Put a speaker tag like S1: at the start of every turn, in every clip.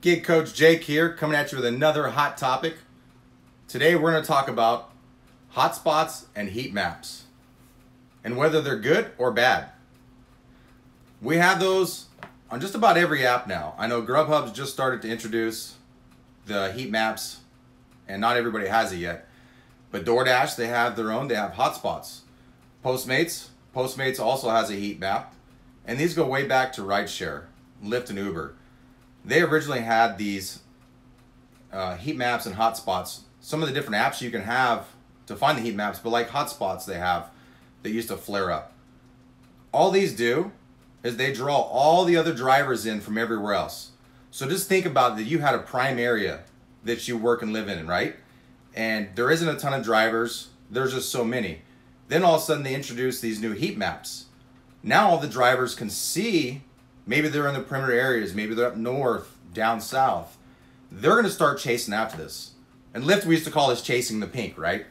S1: Gig Coach Jake here, coming at you with another hot topic. Today we're going to talk about hotspots and heat maps and whether they're good or bad. We have those on just about every app now. I know Grubhub's just started to introduce the heat maps and not everybody has it yet. But DoorDash, they have their own, they have hotspots. Postmates also has a heat map. And these go way back to rideshare, Lyft and Uber. They originally had these heat maps and hotspots. Some of the different apps you can have to find the heat maps, but like hotspots they have that used to flare up. All these do is they draw all the other drivers in from everywhere else. So just think about that you had a prime area that you work and live in, right? And there isn't a ton of drivers. There's just so many. Then all of a sudden they introduce these new heat maps. Now all the drivers can see, maybe they're in the perimeter areas, maybe they're up north, down south. They're going to start chasing after this. And Lyft, we used to call this chasing the pink, right?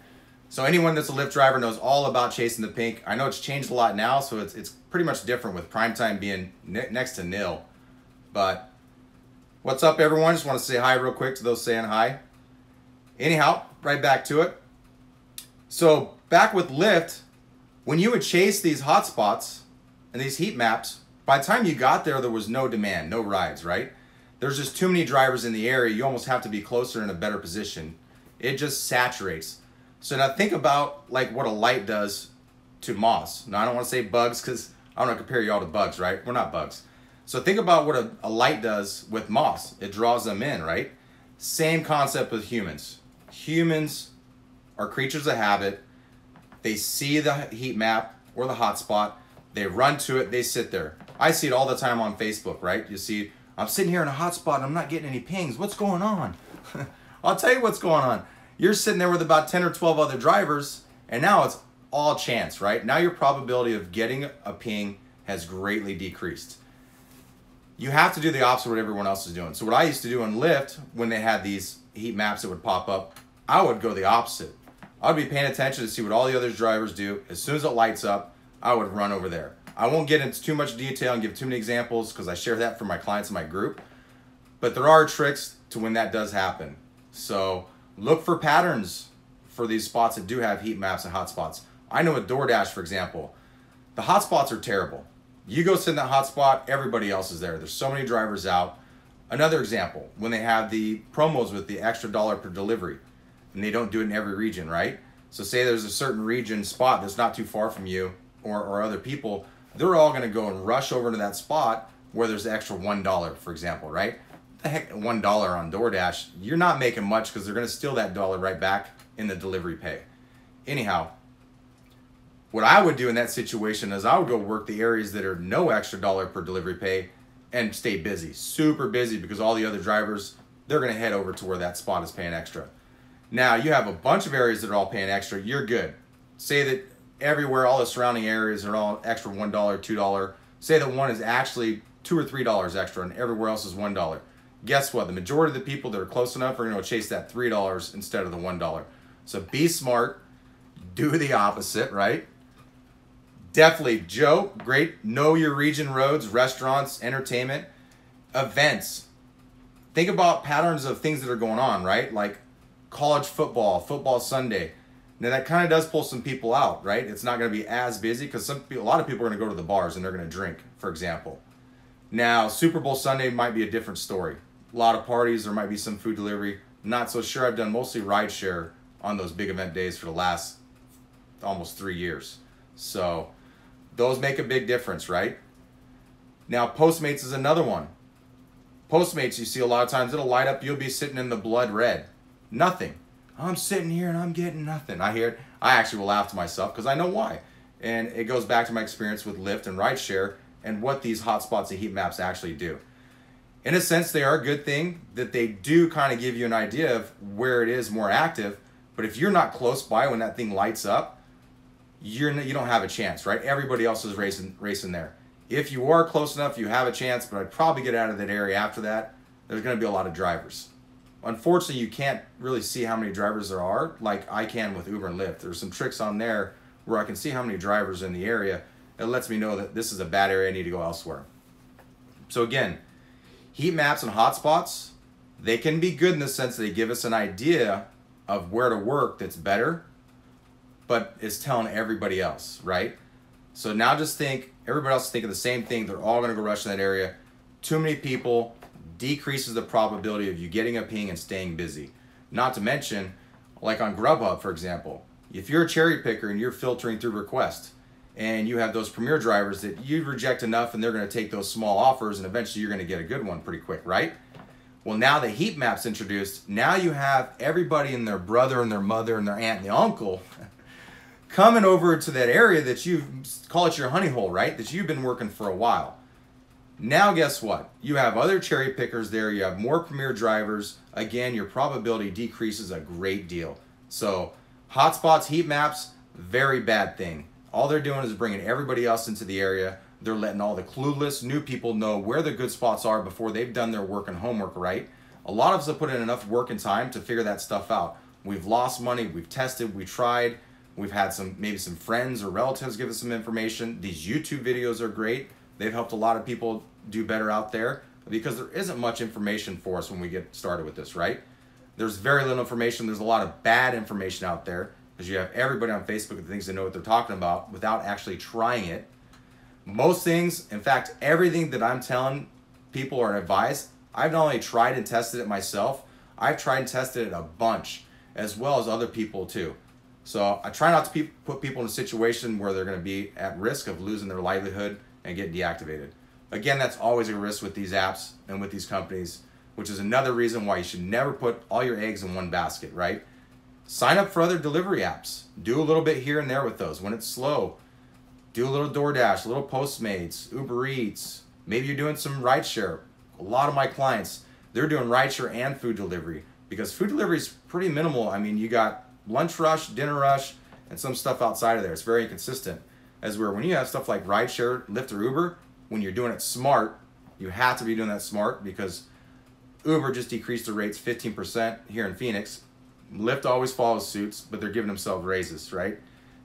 S1: So anyone that's a Lyft driver knows all about chasing the pink. I know it's changed a lot now, so it's pretty much different with prime time being next to nil. But what's up, everyone? Just want to say hi real quick to those saying hi. Anyhow, right back to it. So back with Lyft, when you would chase these hotspots and these heat maps, by the time you got there, there was no demand, no rides, right? There's just too many drivers in the area. You almost have to be closer in a better position. It just saturates. So now think about like what a light does to moss. Now I don't want to say bugs because I don't want to compare y'all to bugs, right? We're not bugs. So think about what a light does with moss. It draws them in, right? Same concept with humans. Humans are creatures of habit. They see the heat map or the hotspot. They run to it. They sit there. I see it all the time on Facebook, right? You see, I'm sitting here in a hotspot and I'm not getting any pings. What's going on? I'll tell you what's going on. You're sitting there with about 10 or 12 other drivers and now it's all chance, right? Now your probability of getting a ping has greatly decreased. You have to do the opposite of what everyone else is doing. So what I used to do on Lyft, when they had these heat maps that would pop up, I would go the opposite. I'd be paying attention to see what all the other drivers do. As soon as it lights up, I would run over there. I won't get into too much detail and give too many examples because I share that for my clients in my group. But there are tricks to when that does happen. So look for patterns for these spots that do have heat maps and hotspots. I know with DoorDash, for example, the hotspots are terrible. You go sit in that hotspot, everybody else is there. There's so many drivers out. Another example, when they have the promos with the extra $1 per delivery, and they don't do it in every region, right? So say there's a certain region spot that's not too far from you or other people, they're all gonna go and rush over to that spot where there's the extra $1, for example, right? The heck, $1 on DoorDash, you're not making much because they're gonna steal that dollar right back in the delivery pay. Anyhow, what I would do in that situation is I would go work the areas that are no extra $1 per delivery pay and stay busy, super busy, because all the other drivers, they're gonna head over to where that spot is paying extra. Now you have a bunch of areas that are all paying extra, you're good. Say that everywhere, all the surrounding areas are all extra $1, $2. Say that one is actually $2 or $3 extra and everywhere else is $1. Guess what? The majority of the people that are close enough are gonna chase that $3 instead of the $1. So be smart, do the opposite, right? Definitely, Joe, great. Know your region roads, restaurants, entertainment, events. Think about patterns of things that are going on, right? Like college football Sunday. Now that kind of does pull some people out, right? It's not going to be as busy because a lot of people are going to go to the bars and they're going to drink, for example. Now, Super Bowl Sunday might be a different story. A lot of parties, there might be some food delivery. Not so sure. I've done mostly rideshare on those big event days for the last almost 3 years. So those make a big difference, right? Now, Postmates is another one. Postmates, you see a lot of times, it'll light up, you'll be sitting in the blood red. Nothing. I'm sitting here and I'm getting nothing. I hear it. I actually will laugh to myself because I know why. And it goes back to my experience with Lyft and rideshare and what these hotspots and heat maps actually do. In a sense, they are a good thing that they do kind of give you an idea of where it is more active. But if you're not close by when that thing lights up, you don't have a chance, right? Everybody else is racing there. If you are close enough, you have a chance, but I'd probably get out of that area after that. There's going to be a lot of drivers. Unfortunately, you can't really see how many drivers there are like I can with Uber and Lyft. There's some tricks on there where I can see how many drivers are in the area. It lets me know that this is a bad area, I need to go elsewhere. So again, heat maps and hotspots, They can be good in the sense that they give us an idea of where to work that's better, but it's telling everybody else, right? So now just think, everybody else is thinking the same thing. They're all going to go rush in that area. Too many people decreases the probability of you getting a ping and staying busy. Not to mention, like on Grubhub, for example, if you're a cherry picker and you're filtering through requests and you have those premier drivers that you reject enough and they're going to take those small offers and eventually you're going to get a good one pretty quick, right? Well, now the heat map's introduced. Now you have everybody and their brother and their mother and their aunt and the uncle coming over to that area that you call it your honey hole, right? That you've been working for a while. Now guess what? You have other cherry pickers there. You have more premier drivers. Again, your probability decreases a great deal. So hotspots, heat maps, very bad thing. All they're doing is bringing everybody else into the area. They're letting all the clueless new people know where the good spots are before they've done their work and homework right. A lot of us have put in enough work and time to figure that stuff out. We've lost money, we've tested, we tried. We've had maybe some friends or relatives give us some information. These YouTube videos are great. They've helped a lot of people do better out there because there isn't much information for us when we get started with this, right? There's very little information. There's a lot of bad information out there because you have everybody on Facebook that thinks they know what they're talking about without actually trying it. Most things, in fact, everything that I'm telling people or advise, I've not only tried and tested it myself, I've tried and tested it a bunch, as well as other people too. So I try not to put people in a situation where they're going to be at risk of losing their livelihood and get deactivated. Again, that's always a risk with these apps and with these companies, which is another reason why you should never put all your eggs in one basket, right? Sign up for other delivery apps. Do a little bit here and there with those. When it's slow, do a little DoorDash, a little Postmates, Uber Eats. Maybe you're doing some rideshare. A lot of my clients, they're doing rideshare and food delivery because food delivery is pretty minimal. I mean, you got lunch rush, dinner rush, and some stuff outside of there. It's very inconsistent. As where when you have stuff like rideshare, Lyft, or Uber, when you're doing it smart, you have to be doing that smart because Uber just decreased the rates 15% here in Phoenix. Lyft always follows suits, but they're giving themselves raises, right?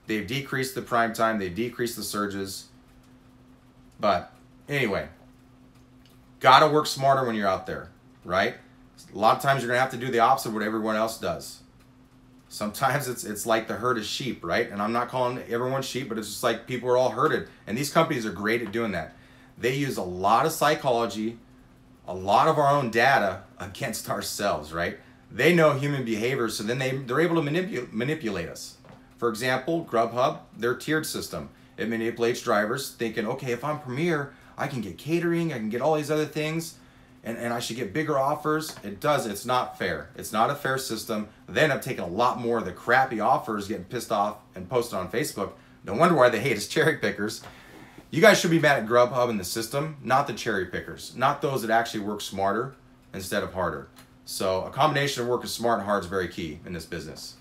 S1: They've decreased the prime time, they've decreased the surges. But anyway, gotta work smarter when you're out there, right? A lot of times you're gonna have to do the opposite of what everyone else does. Sometimes it's like the herd of sheep, right? And I'm not calling everyone sheep, but it's just like people are all herded. And these companies are great at doing that. They use a lot of psychology, a lot of our own data against ourselves, right? They know human behavior, so then they're able to manipulate us. For example, Grubhub, their tiered system. It manipulates drivers thinking, okay, if I'm Premier, I can get catering, I can get all these other things, and I should get bigger offers. It does. It's not fair. It's not a fair system. They end up taking a lot more of the crappy offers, getting pissed off and posted on Facebook. No wonder why they hate us cherry pickers. You guys should be mad at Grubhub and the system, not the cherry pickers, not those that actually work smarter instead of harder. So a combination of working smart and hard is very key in this business.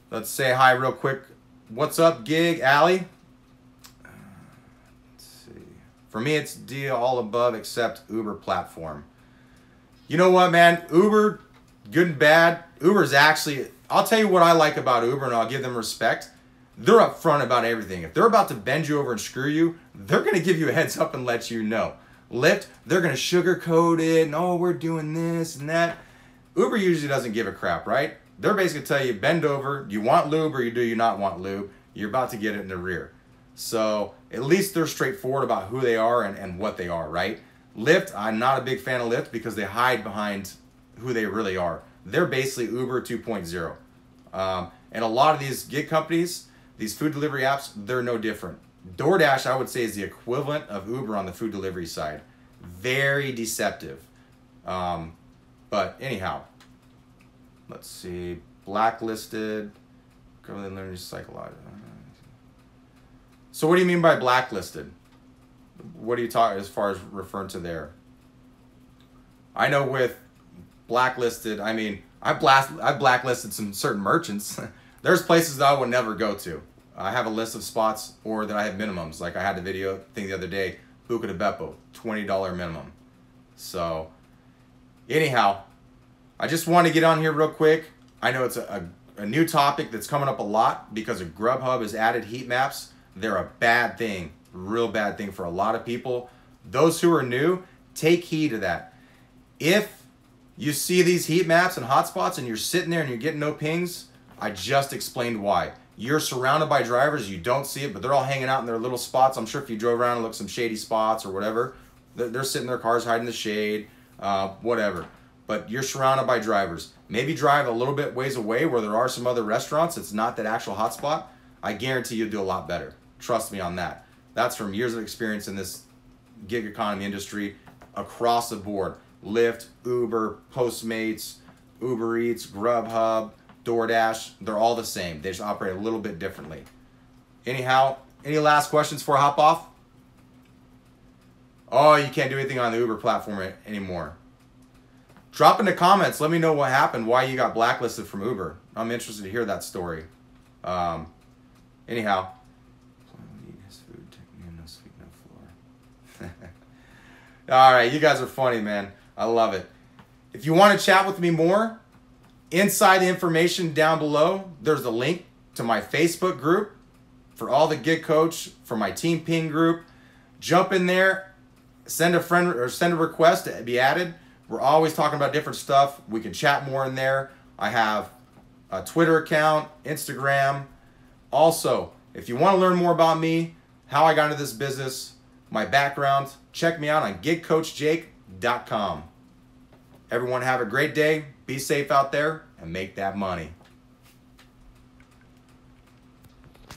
S1: Let's say hi real quick. What's up, Gig, Allie? Let's see. For me, it's D, all above except Uber platform. You know what, man? Uber, good and bad. Uber's actually, I'll tell you what I like about Uber, and I'll give them respect. They're upfront about everything. If they're about to bend you over and screw you, they're going to give you a heads up and let you know. Lyft, they're going to sugarcoat it, and oh, we're doing this and that. Uber usually doesn't give a crap, right? They're basically tell you, bend over, do you want lube or do you not want lube? You're about to get it in the rear. So at least they're straightforward about who they are and what they are, right? Lyft, I'm not a big fan of Lyft because they hide behind who they really are. They're basically Uber 2.0. And a lot of these gig companies, these food delivery apps, they're no different. DoorDash, I would say, is the equivalent of Uber on the food delivery side. Very deceptive. But anyhow, let's see. Blacklisted. Currently learning psychology. So what do you mean by blacklisted? What are you talking as far as referring to there? I know with blacklisted, I mean, I've blacklisted some certain merchants. There's places that I would never go to. I have a list of spots or that I have minimums. Like I had the video thing the other day, Buca de Beppo, $20 minimum. So anyhow, I just want to get on here real quick. I know it's a new topic that's coming up a lot because of Grubhub has added heat maps. They're a bad thing, real bad thing for a lot of people. Those who are new, take heed of that. If you see these heat maps and hotspots and you're sitting there and you're getting no pings, I just explained why. You're surrounded by drivers, you don't see it, but they're all hanging out in their little spots. I'm sure if you drove around and looked some shady spots or whatever, they're sitting in their cars hiding in the shade, whatever. But you're surrounded by drivers. Maybe drive a little bit ways away where there are some other restaurants. It's not that actual hotspot. I guarantee you'll do a lot better. Trust me on that. That's from years of experience in this gig economy industry across the board. Lyft, Uber, Postmates, Uber Eats, Grubhub, DoorDash, they're all the same. They just operate a little bit differently. Anyhow, any last questions before I hop off? Oh, you can't do anything on the Uber platform anymore. Drop in the comments. Let me know what happened, why you got blacklisted from Uber. I'm interested to hear that story. Anyhow. All right, you guys are funny, man. I love it. If you want to chat with me more, inside information down below, there's a link to my Facebook group for all the gig coach, for my Team Ping group. Jump in there, send a friend or send a request to be added. We're always talking about different stuff. We can chat more in there. I have a Twitter account, Instagram. Also, if you want to learn more about me, how I got into this business, my background, check me out on gigcoachjake.com. Everyone have a great day, be safe out there, and make that money.